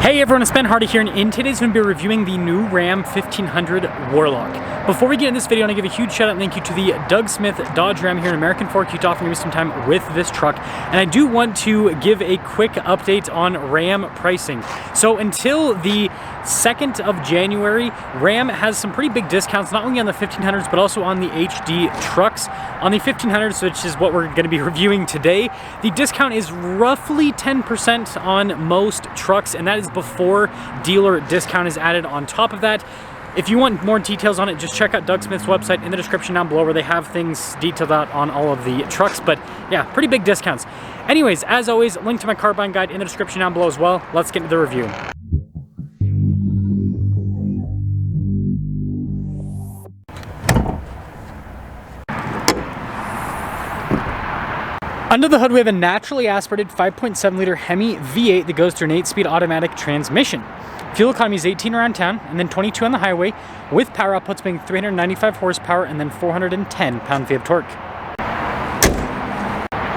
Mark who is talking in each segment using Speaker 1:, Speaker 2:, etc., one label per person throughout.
Speaker 1: Hey everyone, it's Ben Hardy here, and in today's video, we're going to be reviewing the new Ram 1500 Warlock. Before we get into this video, I want to give a huge shout out and thank you to the Doug Smith Dodge Ram here in American Fork, Utah, for giving me some time with this truck. And I do want to give a quick update on Ram pricing. So until the 2nd of January, Ram has some pretty big discounts, not only on the 1500s, but also on the HD trucks. On the 1500s, which is what we're going to be reviewing today, the discount is roughly 10% on most trucks, and that is before dealer discount is added on top of that. If you want more details on it, just check out Doug Smith's website in the description down below, where they have things detailed out on all of the trucks. But yeah, pretty big discounts. Anyways, as always, link to my car buying guide in the description down below as well. Let's get into the review. Under the hood, we have a naturally aspirated 5.7 liter Hemi V8 that goes through an 8-speed automatic transmission. Fuel economy is 18 around town, and then 22 on the highway, with power outputs being 395 horsepower and then 410 pound-feet of torque.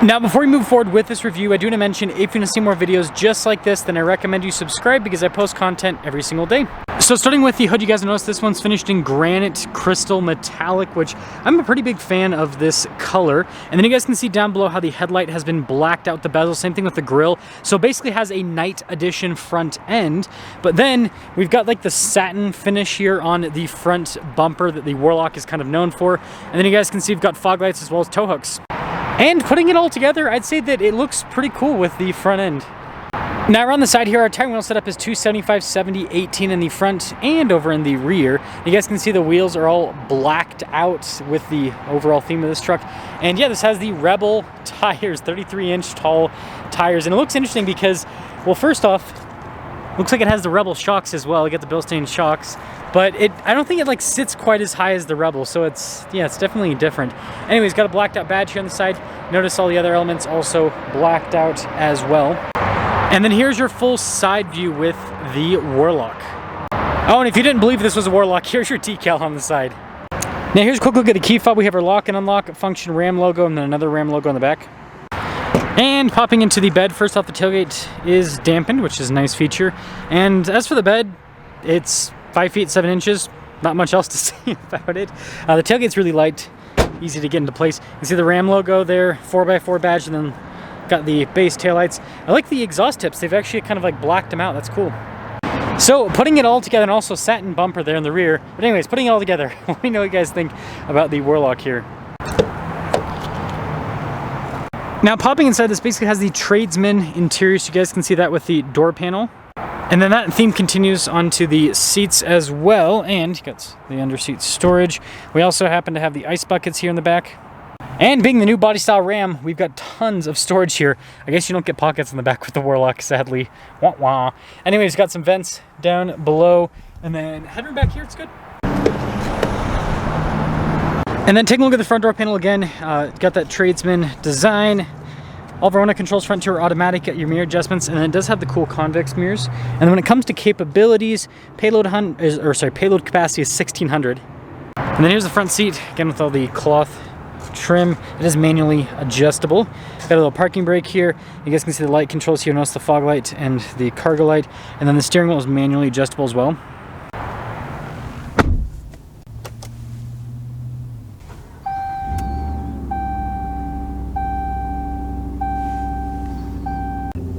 Speaker 1: Now, before we move forward with this review, I do want to mention, if you want to see more videos just like this, then I recommend you subscribe, because I post content every single day. So starting with the hood, you guys notice this one's finished in granite crystal metallic, which I'm a pretty big fan of this color. And then you guys can see down below how the headlight has been blacked out the bezel, same thing with the grille. So basically has a night edition front end, but then we've got like the satin finish here on the front bumper that the Warlock is kind of known for. And then you guys can see we've got fog lights as well as tow hooks. And putting it all together, I'd say that it looks pretty cool with the front end. Now around the side here, our tire wheel setup is 275, 70, 18 in the front and over in the rear. You guys can see the wheels are all blacked out with the overall theme of this truck. And yeah, this has the Rebel tires, 33-inch tall tires. And it looks interesting because, well, first off, looks like it has the Rebel shocks as well. You get the Bilstein shocks, but I don't think it like sits quite as high as the Rebel, so it's definitely different. Anyways, got a blacked out badge here on the side. Notice all the other elements also blacked out as well. And then here's your full side view with the Warlock. Oh, and if you didn't believe this was a Warlock, here's your decal on the side. Now here's a quick look at the key fob. We have our lock and unlock function Ram logo, and then another Ram logo on the back. And popping into the bed, first off, the tailgate is dampened, which is a nice feature. And as for the bed, it's 5 feet 7 inches. Not much else to say about it. The tailgate's really light, easy to get into place. You can see the Ram logo there, 4x4 badge, and then got the base taillights. I like the exhaust tips. They've actually kind of like blacked them out. That's cool. So putting it all together, and also satin bumper there in the rear. But anyways, putting it all together, let me know what you guys think about the Warlock here. Now popping inside, this basically has the tradesman interior, so you guys can see that with the door panel. And then that theme continues onto the seats as well, and you got the underseat storage. We also happen to have the ice buckets here in the back. And being the new body style Ram, we've got tons of storage here. I guess you don't get pockets in the back with the Warlock, sadly. Wah wah. Anyways, got some vents down below, and then headroom back here, it's good. And then taking a look at the front door panel again, got that tradesman design. All of our Warlock controls, front two are automatic, got your mirror adjustments, and then it does have the cool convex mirrors. And then when it comes to capabilities, payload capacity is 1600. And then here's the front seat, again with all the cloth trim. It is manually adjustable. Got a little parking brake here. You guys can see the light controls here. Notice the fog light and the cargo light. And then the steering wheel is manually adjustable as well.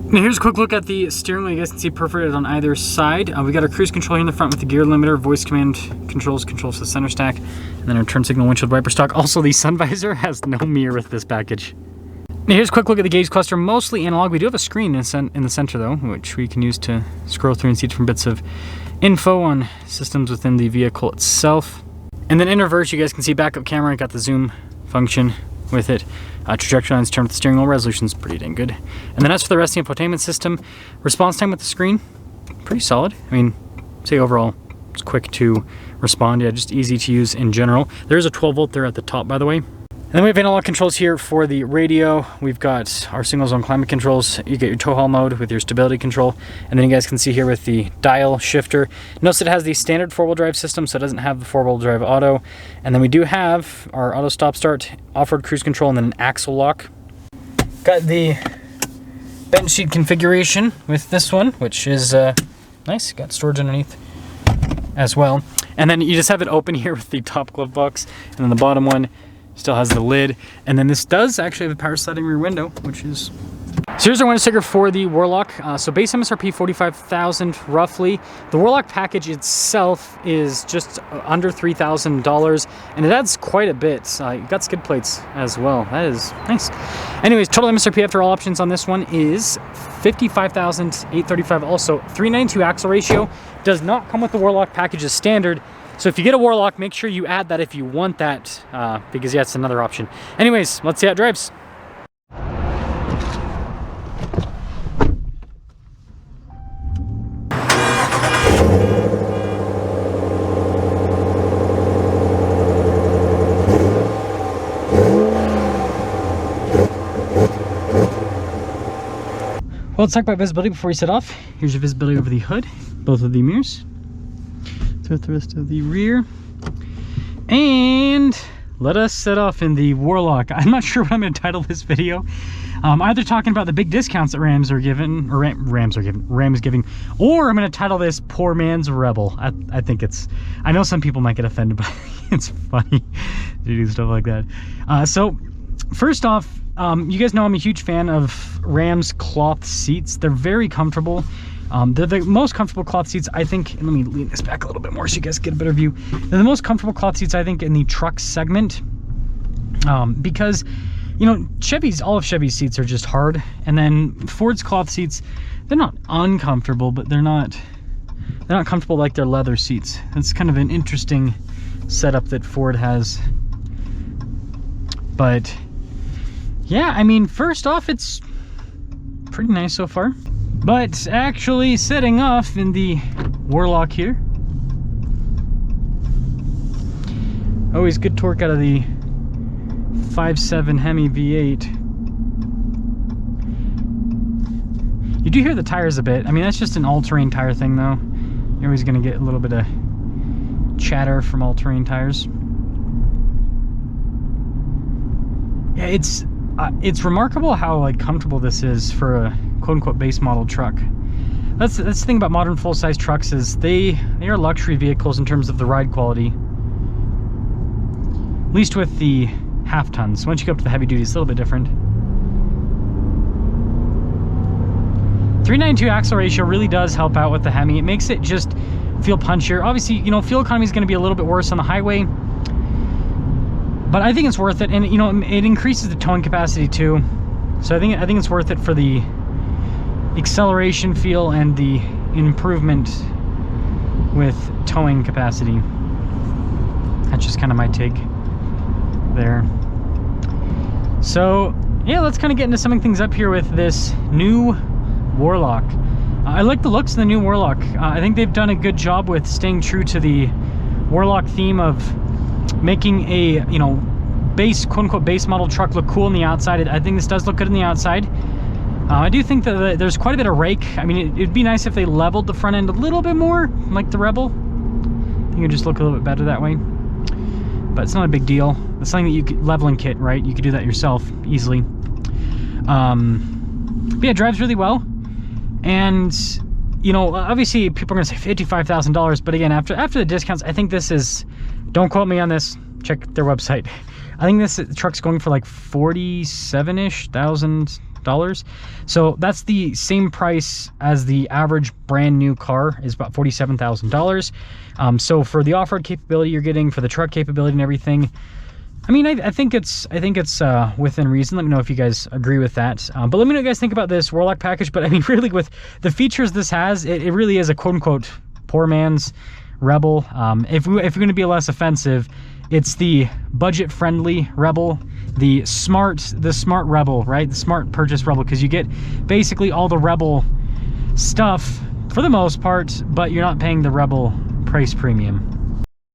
Speaker 1: Now here's a quick look at the steering wheel. You guys can see perforated on either side. We got our cruise control here in the front with the gear limiter, voice command controls the center stack, and then our turn signal, windshield wiper stock. Also, the sun visor has no mirror with this package. Now here's a quick look at the gauge cluster, mostly analog. We do have a screen in the center though, which we can use to scroll through and see different bits of info on systems within the vehicle itself. And then in reverse, you guys can see backup camera. Got the zoom function with it. Trajectory lines turned with the steering wheel. Resolution's pretty dang good. And then as for the rest of the infotainment system, response time with the screen, pretty solid. I mean, say overall, it's quick to respond. Yeah, just easy to use in general. There is a 12 volt there at the top, by the way. And then we have analog controls here for the radio. We've got our single zone climate controls. You get your tow haul mode with your stability control. And then you guys can see here with the dial shifter. Notice it has the standard four-wheel drive system, so it doesn't have the four-wheel drive auto. And then we do have our auto stop start, off-road cruise control, and then an axle lock. Got the bench seat configuration with this one, which is nice, got storage underneath as well. And then you just have it open here with the top glove box, and then the bottom one still has the lid. And then this does actually have a power sliding rear window, which is... So here's our window sticker for the Warlock. So base MSRP $45,000 roughly. The Warlock package itself is just under $3,000, and it adds quite a bit. You got skid plates as well. That is nice. Anyways, total MSRP after all options on this one is $55,835. Also, 392 axle ratio. Does not come with the Warlock package as standard. So if you get a Warlock, make sure you add that if you want that, because yeah, it's another option. Anyways, let's see how it drives. Well, let's talk about visibility before we set off. Here's your visibility over the hood, both of the mirrors, to the rest of the rear, and let us set off in the Warlock. I'm not sure what I'm going to title this video. Either talking about the big discounts that Ram is giving, or I'm going to title this Poor Man's Rebel. I think it's, I know some people might get offended, but it's funny to do stuff like that. So first off, you guys know I'm a huge fan of Ram's cloth seats. They're very comfortable. They're the most comfortable cloth seats, I think. Let me lean this back a little bit more so you guys get a better view. They're the most comfortable cloth seats, I think, in the truck segment. Because, you know, all of Chevy's seats are just hard. And then Ford's cloth seats, they're not uncomfortable, but they're not comfortable like their leather seats. It's kind of an interesting setup that Ford has. But yeah, I mean, first off, it's pretty nice so far. But actually setting off in the Warlock here, always good torque out of the 5.7 Hemi V8. You do hear the tires a bit. I mean, that's just an all-terrain tire thing though. You're always gonna get a little bit of chatter from all-terrain tires. Yeah, it's remarkable how like comfortable this is for a quote-unquote base model truck. That's the thing about modern full-size trucks, is they are luxury vehicles in terms of the ride quality, at least with the half tons. Once you go up to the heavy duty, it's a little bit different. 392 axle ratio really does help out with the Hemi. It makes it just feel punchier. Obviously, you know, fuel economy is going to be a little bit worse on the highway, but I think it's worth it. And you know, it increases the towing capacity too, so I think it's worth it for the acceleration feel and the improvement with towing capacity. That's just kind of my take there. So yeah, let's kind of get into summing things up here with this new Warlock. I like the looks of the new Warlock. I think they've done a good job with staying true to the Warlock theme of making a, you know, base, quote-unquote base model truck look cool on the outside. I think this does look good on the outside. I do think that there's quite a bit of rake. I mean, it'd be nice if they leveled the front end a little bit more, like the Rebel. I think it would just look a little bit better that way. But it's not a big deal. It's something that you could, leveling kit, right? You could do that yourself easily. But yeah, it drives really well. And, you know, obviously people are going to say $55,000, but again, after the discounts, I think this is, don't quote me on this, check their website. I think this truck's going for like $47,000-ish. So that's the same price as the average brand new car, is about $47,000. So for the off-road capability you're getting, for the truck capability and everything, I mean, I think it's within reason. Let me know if you guys agree with that. But let me know what you guys think about this Warlock package. But I mean, really, with the features this has, it really is a quote-unquote poor man's Rebel. If we're going to be less offensive, it's the budget-friendly Rebel, the smart Rebel, right? The smart purchase Rebel, because you get basically all the Rebel stuff for the most part, but you're not paying the Rebel price premium.